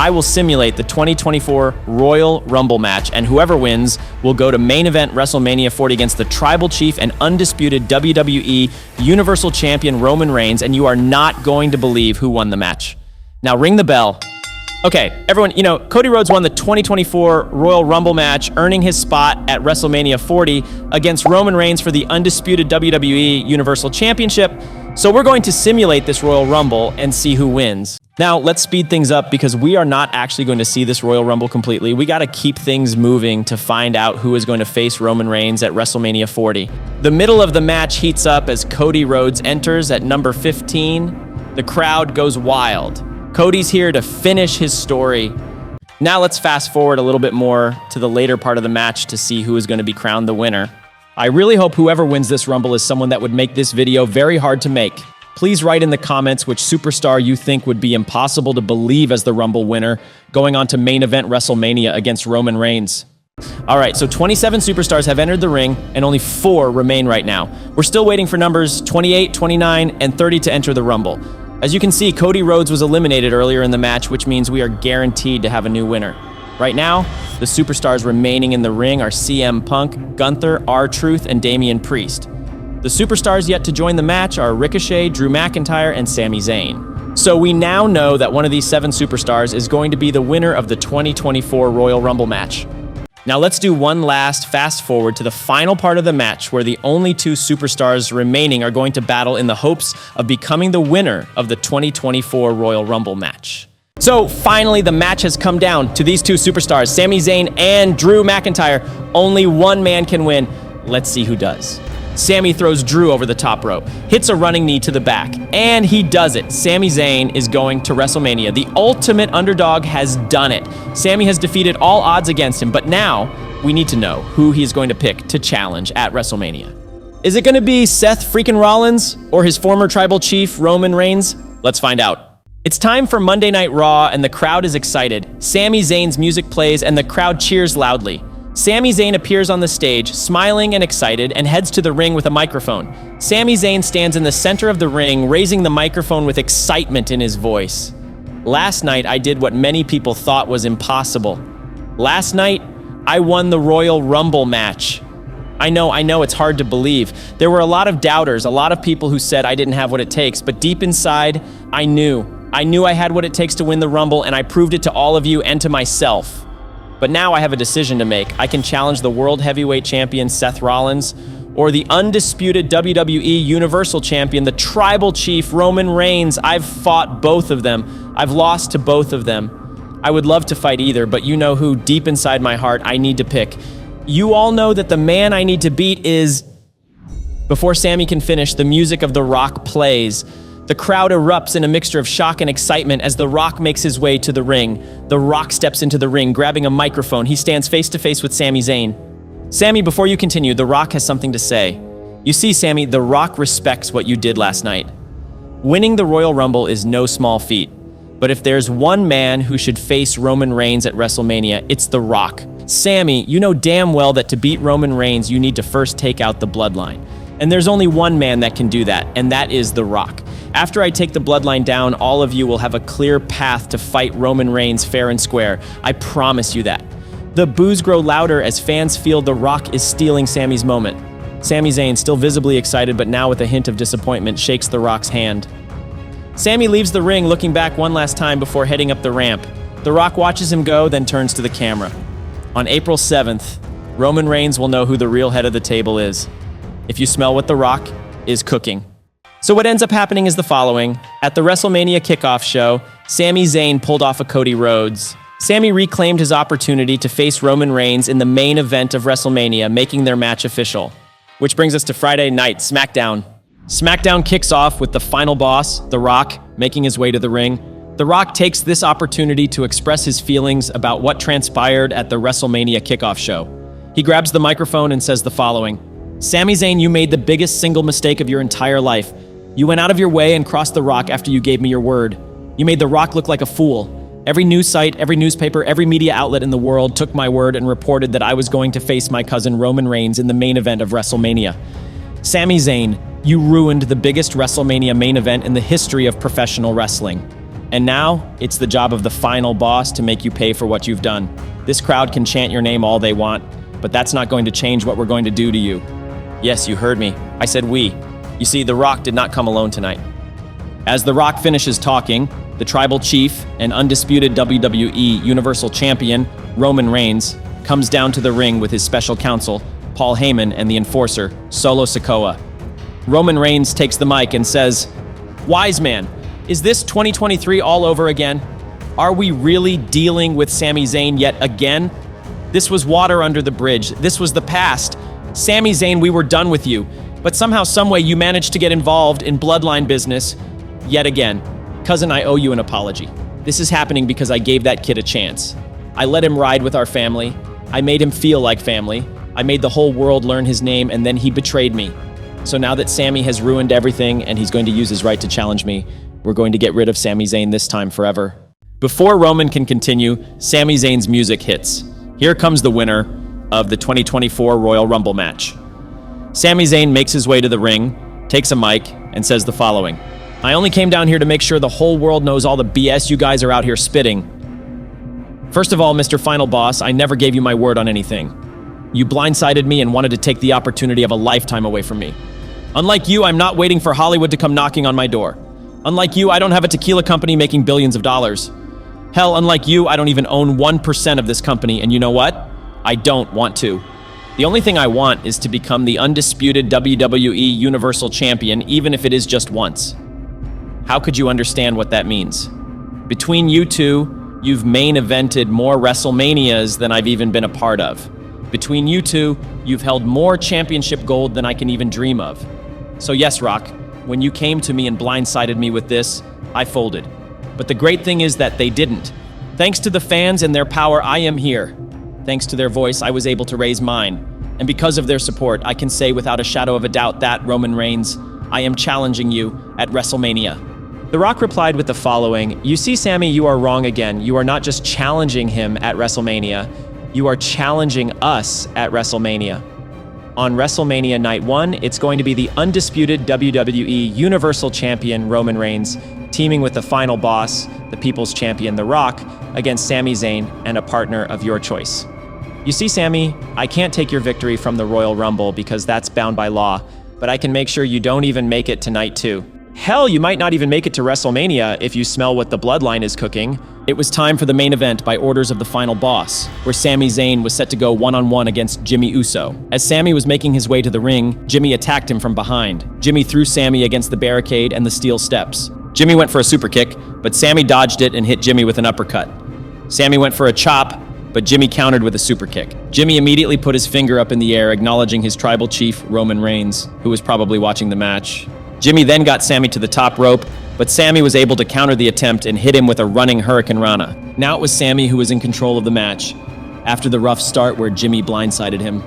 I will simulate the 2024 Royal Rumble match, and whoever wins will go to main event WrestleMania 40 against the Tribal Chief and undisputed WWE Universal Champion Roman Reigns, and you are not going to believe who won the match. Now ring the bell. Okay, everyone, Cody Rhodes won the 2024 Royal Rumble match, earning his spot at WrestleMania 40 against Roman Reigns for the undisputed WWE Universal Championship. So we're going to simulate this Royal Rumble and see who wins. Now, let's speed things up because we are not actually going to see this Royal Rumble completely. We got to keep things moving to find out who is going to face Roman Reigns at WrestleMania 40. The middle of the match heats up as Cody Rhodes enters at number 15. The crowd goes wild. Cody's here to finish his story. Now let's fast forward a little bit more to the later part of the match to see who is going to be crowned the winner. I really hope whoever wins this Rumble is someone that would make this video very hard to make. Please write in the comments which superstar you think would be impossible to believe as the Rumble winner, going on to main event WrestleMania against Roman Reigns. All right, so 27 superstars have entered the ring, and only 4 remain right now. We're still waiting for numbers 28, 29, and 30 to enter the Rumble. As you can see, Cody Rhodes was eliminated earlier in the match, which means we are guaranteed to have a new winner. Right now, the superstars remaining in the ring are CM Punk, Gunther, R-Truth, and Damian Priest. The superstars yet to join the match are Ricochet, Drew McIntyre, and Sami Zayn. So we now know that one of these 7 superstars is going to be the winner of the 2024 Royal Rumble match. Now let's do one last fast forward to the final part of the match where the only 2 superstars remaining are going to battle in the hopes of becoming the winner of the 2024 Royal Rumble match. So finally the match has come down to these 2 superstars, Sami Zayn and Drew McIntyre. Only one man can win. Let's see who does. Sami throws Drew over the top rope, hits a running knee to the back, and he does it. Sami Zayn is going to WrestleMania. The ultimate underdog has done it. Sami has defeated all odds against him, but now we need to know who he is going to pick to challenge at WrestleMania. Is it going to be Seth freaking Rollins or his former tribal chief, Roman Reigns? Let's find out. It's time for Monday Night Raw, and the crowd is excited. Sami Zayn's music plays, and the crowd cheers loudly. Sami Zayn appears on the stage, smiling and excited, and heads to the ring with a microphone. Sami Zayn stands in the center of the ring, raising the microphone with excitement in his voice. Last night, I did what many people thought was impossible. Last night, I won the Royal Rumble match. I know, it's hard to believe. There were a lot of doubters, a lot of people who said I didn't have what it takes, but deep inside, I knew I had what it takes to win the Rumble, and I proved it to all of you and to myself. But now I have a decision to make. I can challenge the World Heavyweight Champion Seth Rollins or the undisputed WWE Universal Champion, the Tribal Chief Roman Reigns. I've fought both of them. I've lost to both of them. I would love to fight either, but you know who deep inside my heart I need to pick. You all know that the man I need to beat is... Before Sami can finish, the music of The Rock plays. The crowd erupts in a mixture of shock and excitement as The Rock makes his way to the ring. The Rock steps into the ring, grabbing a microphone. He stands face to face with Sami Zayn. Sami, before you continue, The Rock has something to say. You see, Sami, The Rock respects what you did last night. Winning the Royal Rumble is no small feat. But if there's one man who should face Roman Reigns at WrestleMania, it's The Rock. Sami, you know damn well that to beat Roman Reigns, you need to first take out the bloodline. And there's only one man that can do that, and that is The Rock. After I take the bloodline down, all of you will have a clear path to fight Roman Reigns fair and square. I promise you that. The boos grow louder as fans feel The Rock is stealing Sami's moment. Sami Zayn, still visibly excited but now with a hint of disappointment, shakes The Rock's hand. Sami leaves the ring, looking back one last time before heading up the ramp. The Rock watches him go, then turns to the camera. On April 7th, Roman Reigns will know who the real head of the table is. If you smell what The Rock is cooking. So what ends up happening is the following. At the WrestleMania kickoff show, Sami Zayn pulled off a Cody Rhodes. Sami reclaimed his opportunity to face Roman Reigns in the main event of WrestleMania, making their match official. Which brings us to Friday night, SmackDown. SmackDown kicks off with the final boss, The Rock, making his way to the ring. The Rock takes this opportunity to express his feelings about what transpired at the WrestleMania kickoff show. He grabs the microphone and says the following. Sami Zayn, you made the biggest single mistake of your entire life. You went out of your way and crossed The Rock after you gave me your word. You made The Rock look like a fool. Every news site, every newspaper, every media outlet in the world took my word and reported that I was going to face my cousin Roman Reigns in the main event of WrestleMania. Sami Zayn, you ruined the biggest WrestleMania main event in the history of professional wrestling. And now, it's the job of the final boss to make you pay for what you've done. This crowd can chant your name all they want, but that's not going to change what we're going to do to you. Yes, you heard me. I said we. You see, The Rock did not come alone tonight. As The Rock finishes talking, the tribal chief and undisputed WWE Universal Champion, Roman Reigns, comes down to the ring with his special counsel, Paul Heyman, and the enforcer, Solo Sikoa. Roman Reigns takes the mic and says, "Wise man, is this 2023 all over again? Are we really dealing with Sami Zayn yet again? This was water under the bridge. This was the past. Sami Zayn, we were done with you. But somehow, someway, you managed to get involved in bloodline business yet again. Cousin, I owe you an apology. This is happening because I gave that kid a chance. I let him ride with our family. I made him feel like family. I made the whole world learn his name, and then he betrayed me. So now that Sami has ruined everything and he's going to use his right to challenge me, we're going to get rid of Sami Zayn this time forever." Before Roman can continue, Sami Zayn's music hits. Here comes the winner of the 2024 Royal Rumble match. Sami Zayn makes his way to the ring, takes a mic, and says the following: "I only came down here to make sure the whole world knows all the BS you guys are out here spitting. First of all, Mr. Final Boss, I never gave you my word on anything. You blindsided me and wanted to take the opportunity of a lifetime away from me. Unlike you, I'm not waiting for Hollywood to come knocking on my door. Unlike you, I don't have a tequila company making billions of dollars. Hell, unlike you, I don't even own 1% of this company, and you know what? I don't want to. The only thing I want is to become the undisputed WWE Universal Champion, even if it is just once. How could you understand what that means? Between you two, you've main evented more WrestleManias than I've even been a part of. Between you two, you've held more championship gold than I can even dream of. So yes, Rock, when you came to me and blindsided me with this, I folded. But the great thing is that they didn't. Thanks to the fans and their power, I am here. Thanks to their voice, I was able to raise mine. And because of their support, I can say without a shadow of a doubt that, Roman Reigns, I am challenging you at WrestleMania." The Rock replied with the following: "You see, Sami, you are wrong again. You are not just challenging him at WrestleMania. You are challenging us at WrestleMania. On WrestleMania Night 1, it's going to be the undisputed WWE Universal Champion Roman Reigns teaming with the final boss, the People's Champion The Rock, against Sami Zayn and a partner of your choice. You see, Sami, I can't take your victory from the Royal Rumble because that's bound by law, but I can make sure you don't even make it to Night 2. Hell, you might not even make it to WrestleMania if you smell what the bloodline is cooking." It was time for the main event by orders of the final boss, where Sami Zayn was set to go one-on-one against Jimmy Uso. As Sami was making his way to the ring, Jimmy attacked him from behind. Jimmy threw Sami against the barricade and the steel steps. Jimmy went for a super kick, but Sami dodged it and hit Jimmy with an uppercut. Sami went for a chop, but Jimmy countered with a super kick. Jimmy immediately put his finger up in the air, acknowledging his tribal chief, Roman Reigns, who was probably watching the match. Jimmy then got Sami to the top rope, but Sami was able to counter the attempt and hit him with a running Hurricane Rana. Now it was Sami who was in control of the match, after the rough start where Jimmy blindsided him.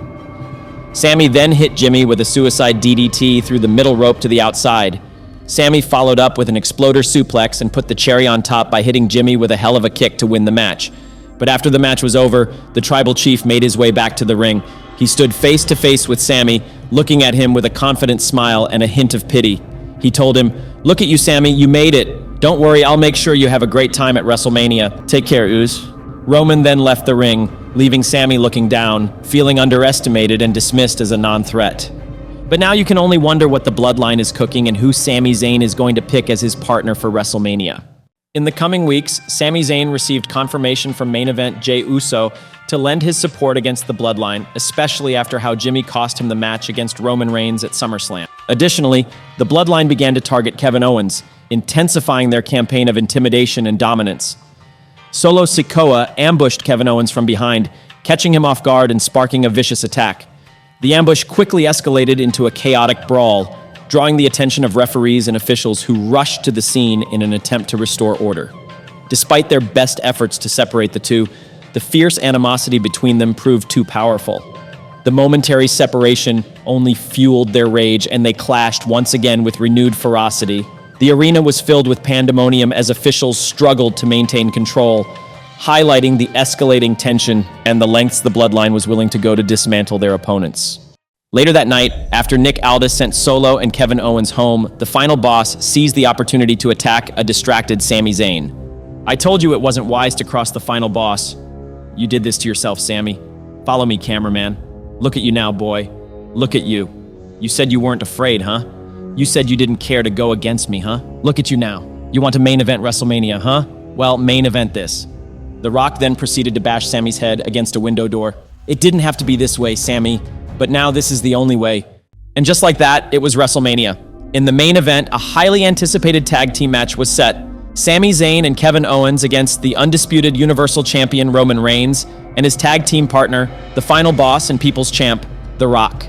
Sami then hit Jimmy with a suicide DDT through the middle rope to the outside. Sami followed up with an exploder suplex and put the cherry on top by hitting Jimmy with a hell of a kick to win the match. But after the match was over, the tribal chief made his way back to the ring. He stood face to face with Sami, looking at him with a confident smile and a hint of pity. He told him, "Look at you, Sami, you made it. Don't worry, I'll make sure you have a great time at WrestleMania. Take care, Uz." Roman then left the ring, leaving Sami looking down, feeling underestimated and dismissed as a non-threat. But now you can only wonder what the bloodline is cooking and who Sami Zayn is going to pick as his partner for WrestleMania. In the coming weeks, Sami Zayn received confirmation from main event Jey Uso to lend his support against the bloodline, especially after how Jimmy cost him the match against Roman Reigns at SummerSlam. Additionally, the bloodline began to target Kevin Owens, intensifying their campaign of intimidation and dominance. Solo Sikoa ambushed Kevin Owens from behind, catching him off guard and sparking a vicious attack. The ambush quickly escalated into a chaotic brawl, drawing the attention of referees and officials who rushed to the scene in an attempt to restore order. Despite their best efforts to separate the two, the fierce animosity between them proved too powerful. The momentary separation only fueled their rage, and they clashed once again with renewed ferocity. The arena was filled with pandemonium as officials struggled to maintain control, highlighting the escalating tension and the lengths the bloodline was willing to go to dismantle their opponents. Later that night, after Nick Aldis sent Solo and Kevin Owens home, the final boss seized the opportunity to attack a distracted Sami Zayn. "I told you it wasn't wise to cross the final boss. You did this to yourself, Sami. Follow me, cameraman. Look at you now, boy. Look at you. You said you weren't afraid, huh? You said you didn't care to go against me, huh? Look at you now. You want to main event WrestleMania, huh? Well, main event this." The Rock then proceeded to bash Sami's head against a window door. "It didn't have to be this way, Sami, but now this is the only way." And just like that, it was WrestleMania. In the main event, a highly anticipated tag team match was set. Sami Zayn and Kevin Owens against the undisputed Universal Champion Roman Reigns and his tag team partner, the final boss and people's champ, The Rock.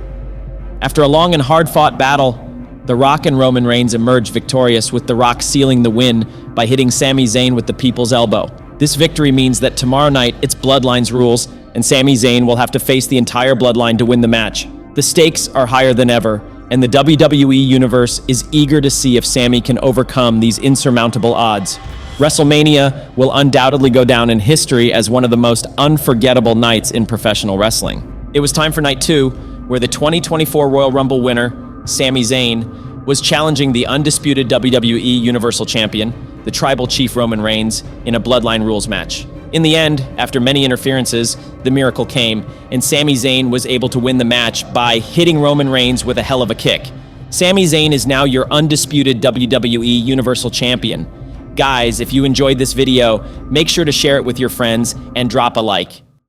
After a long and hard-fought battle, The Rock and Roman Reigns emerged victorious, with The Rock sealing the win by hitting Sami Zayn with the people's elbow. This victory means that tomorrow night it's Bloodlines rules, and Sami Zayn will have to face the entire Bloodline to win the match. The stakes are higher than ever, and the WWE Universe is eager to see if Sami can overcome these insurmountable odds. WrestleMania will undoubtedly go down in history as one of the most unforgettable nights in professional wrestling. It was time for night 2, where the 2024 Royal Rumble winner, Sami Zayn, was challenging the undisputed WWE Universal Champion, the Tribal Chief Roman Reigns, in a Bloodline rules match. In the end, after many interferences, the miracle came, and Sami Zayn was able to win the match by hitting Roman Reigns with a hell of a kick. Sami Zayn is now your undisputed WWE Universal Champion. Guys, if you enjoyed this video, make sure to share it with your friends and drop a like.